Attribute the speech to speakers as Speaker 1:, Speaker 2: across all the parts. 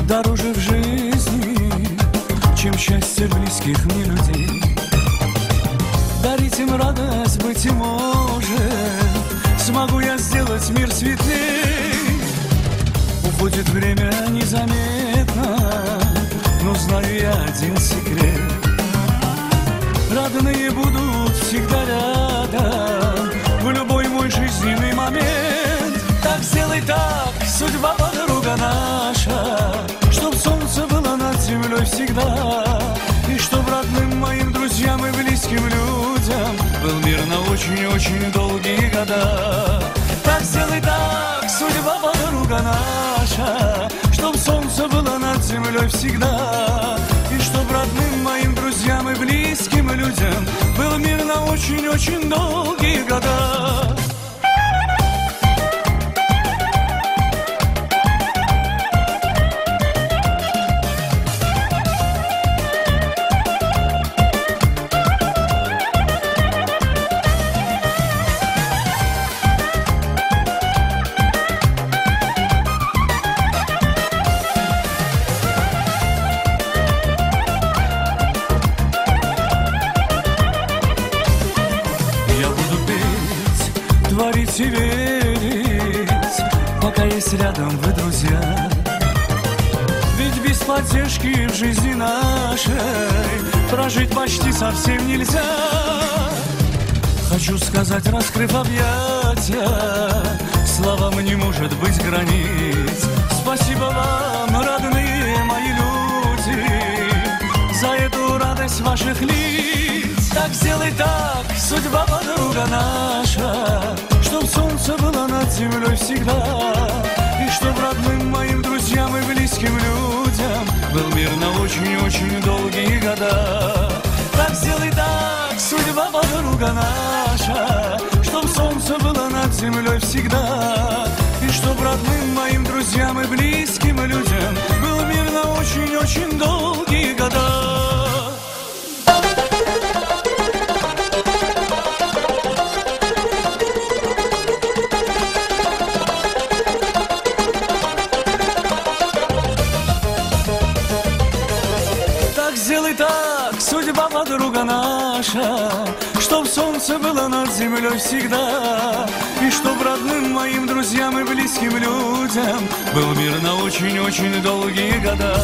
Speaker 1: дороже в жизни, чем счастье близких мне людей. Дарить им радость, быть им может, смогу я сделать мир светлей. Уходит время незаметно, но знаю я один секрет. Родные будут всегда рядом в любой мой жизненный момент. Так сделай так, судьба подруга наша, чтоб солнце было над землей всегда, и чтоб родным моим друзьям и близким людям был мир на очень-очень долгие года. Так сделай так, судьба подруга наша, чтоб солнце было над землей всегда, и чтоб родным моим друзьям и близким людям был мир на очень-очень долгие года. Творить и верить, пока есть рядом вы, друзья. Ведь без поддержки в жизни нашей прожить почти совсем нельзя. Хочу сказать, раскрыв объятия, словам не может быть границ. Спасибо вам, родные мои люди, за эту радость ваших лиц. Так сделай так, судьба подруга наша, чтоб солнце было над землей всегда, и чтоб родным моим друзьям и близким людям был мир на очень-очень долгие года. Так сделай так, судьба подруга наша, чтоб солнце было над землей всегда, и чтоб родным моим друзьям и близким людям был мир на очень-очень долгие года. Сделай так, судьба подруга наша, чтоб солнце было над землей всегда, и чтоб родным моим друзьям и близким людям был мир на очень-очень долгие года.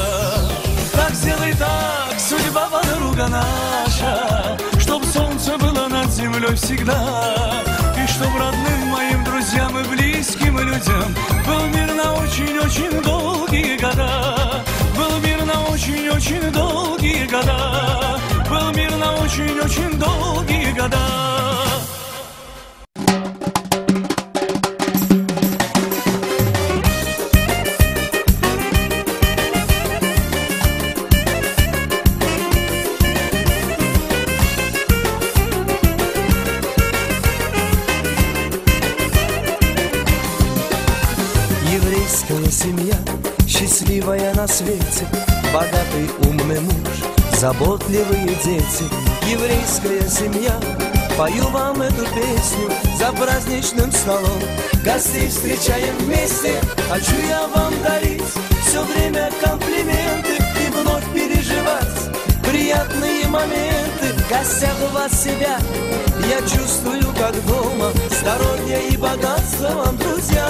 Speaker 1: Так сделай так, судьба подруга наша, чтоб солнце было над землей всегда, и чтоб родным моим друзьям и близким людям был мир на очень-очень долгие года. Был мир на очень-очень долгие года. Был мир на очень-очень долгие года.
Speaker 2: Еврейская семья, счастливая на свете, богатый умный муж, заботливые дети. Еврейская семья, пою вам эту песню за праздничным столом. Гостей встречаем вместе, хочу я вам дарить все время комплименты и вновь переживать приятные моменты. В гостях у вас себя я чувствую как дома, здоровье и богатство вам, друзья.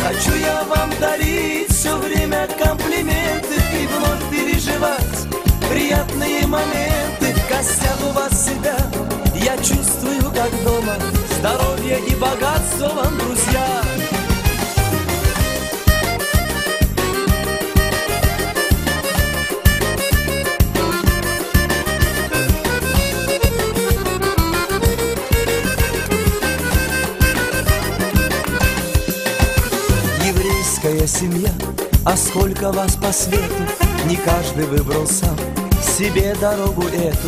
Speaker 2: Хочу я вам дарить все время комплименты и вновь переживать приятные моменты. В гостях у вас себя я чувствую как дома, здоровье и богатство вам, друзья. Еврейская семья, а сколько вас по свету, не каждый выбрал сам себе дорогу эту.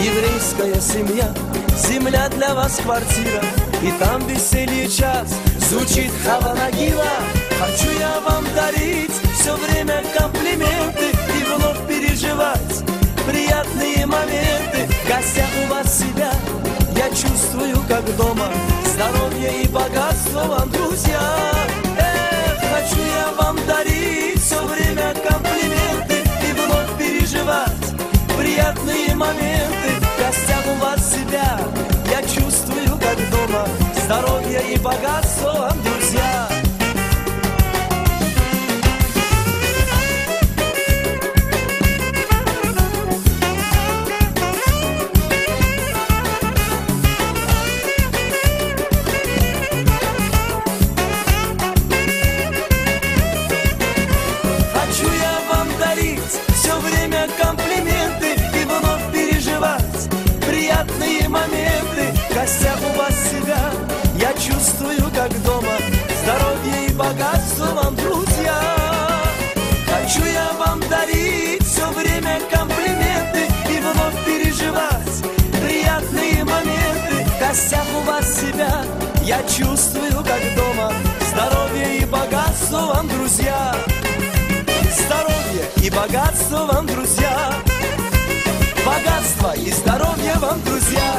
Speaker 2: Еврейская семья, земля для вас квартира, и там веселье час звучит Хава Нагила. Хочу я вам дарить все время комплименты и вновь переживать приятные моменты. В гостях у вас себя я чувствую как дома, здоровье и богатство вам, друзья. Хочу я вам дарить все время здоровья и богатства вам, друзья. Хочу я вам дарить все время комплименты и вновь переживать приятные моменты. В гостях у вас себя я чувствую как дома. Здоровье и богатство вам, друзья. Хочу я вам дарить все время комплименты и вновь переживать приятные моменты. В гостях у вас себя я чувствую как дома. Здоровье и богатство вам, друзья. Здоровье и богатство вам, друзья. Богатство и здоровье вам, друзья.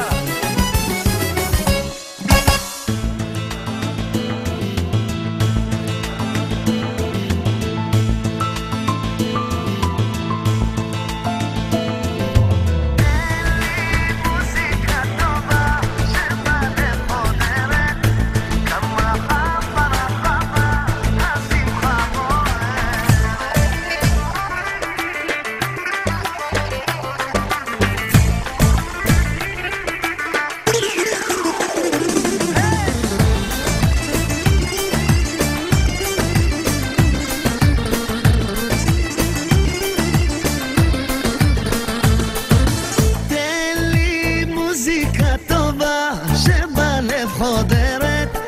Speaker 3: חודרת,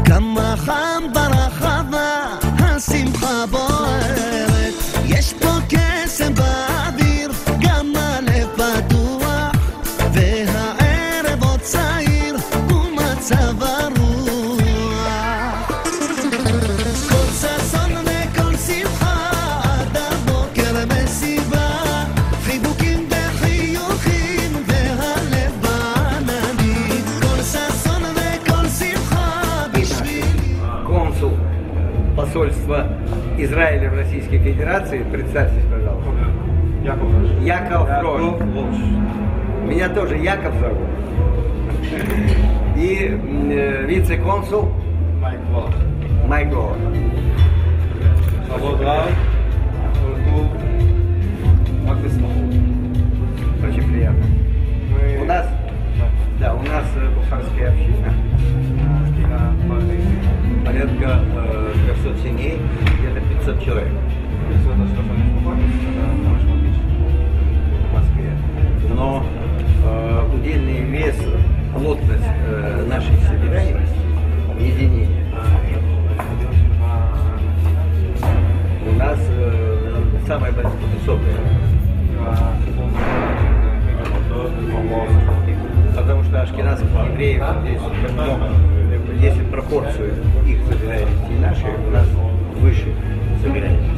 Speaker 3: כמה חם ברחבה, השמחה בוערת. יש פה קסם באוויר, גם הלב פתוח, והערב עוד צעיר, ומצב הרוח. כל ששון וכל שמחה, עד הבוקר מסיבה, חיבוקים וחיוכים, והלב בעננים. כל ששון וכל שמחה בשבילי.
Speaker 4: Консул посольства Израиля в Российской Федерации, представьтесь, пожалуйста. Яков Фрош. Меня тоже Яков зовут. И вице-консул Майк Волк. Очень приятно. У нас бухарская община. Порядка 300 семей, где-то 500 человек в Москве. Но удельный вес, плотность нашей собираемости, единения, у нас самая высокая. Потому что ашкеназских евреев здесь много. Если пропорцию их собираемости и нашей, у нас выше собираемости.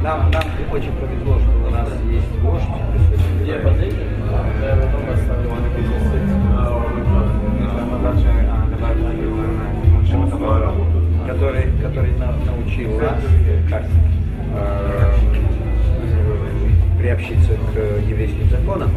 Speaker 4: Нам очень повезло, что у нас есть вождь, который научил нас, как приобщиться к еврейским законам.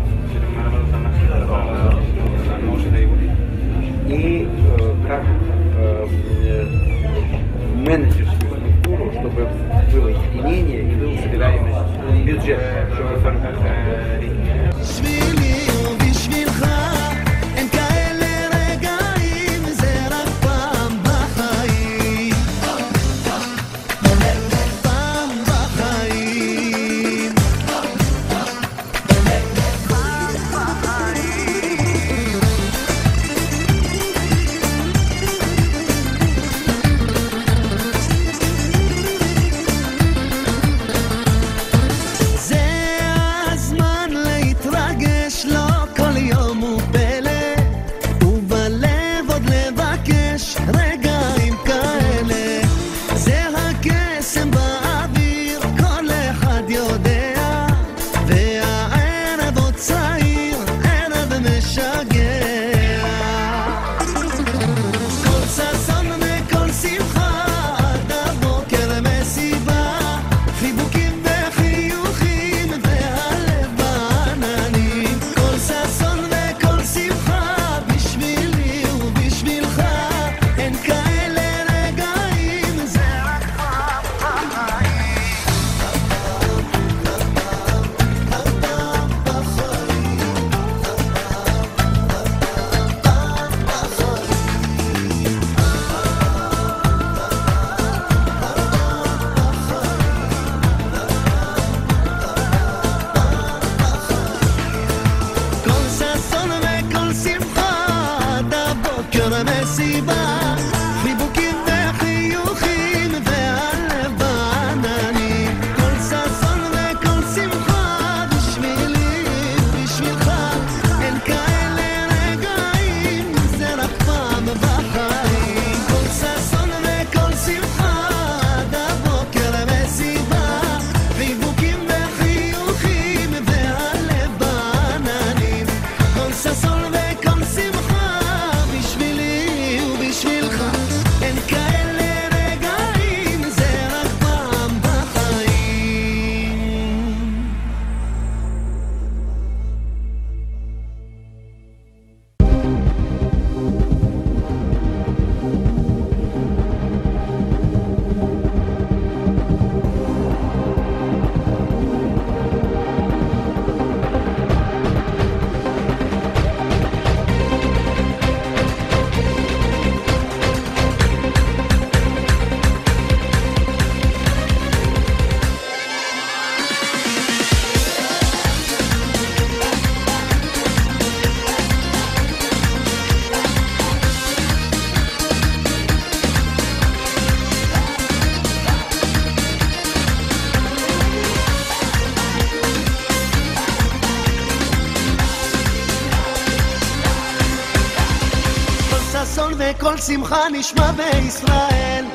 Speaker 3: נשכון וכל שמחה נשמע בישראל.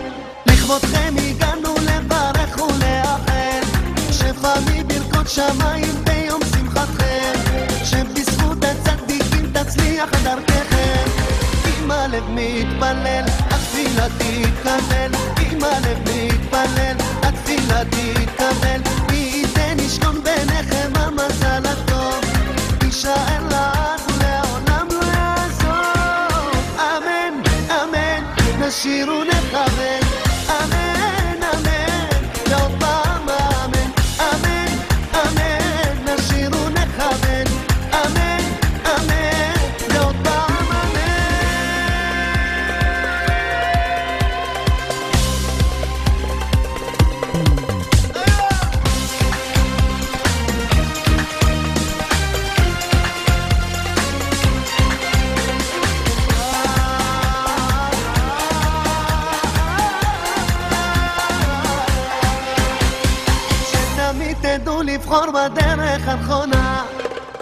Speaker 3: לכבודכם הגענו לברך ולאחל שפע מברכות שמיים ביום שמחתכם, שבזכות הצדיקים תצליח דרככם. אם הלב מתפלל התפילה תתקבל, אם הלב מתפלל התפילה תתקבל. מי ייתן ישכון ביניכם המזל הטוב, יישאר לעד ולעולם לא יעזוב. אמן אמן נשיר ונכוון, אמן אמן לעוד פעם אמן, אמן אמן נשיר ונכוון, אמן אמן לעוד פעם אמן. שתמיד תדעו לבחור בדרך הנכונה,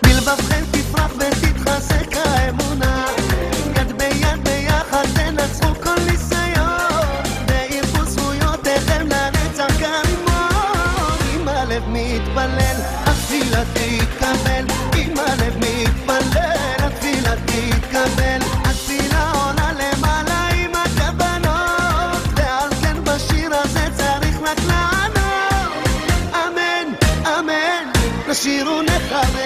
Speaker 3: בלבבכם תפרח ותתחזק האמונה. יד ביד ביחד תנצחו כל ניסיון, וירבו זכויותיכם לנצח כרימון. אם הלב מתפלל התפילה תתקבל, אם הלב מתפלל התפילה תתקבל. התפילה עולה למעלה עם הכוונות, ועל כן בשיר הזה צריך רק לענות. אמן אמן נשיר ונכוון,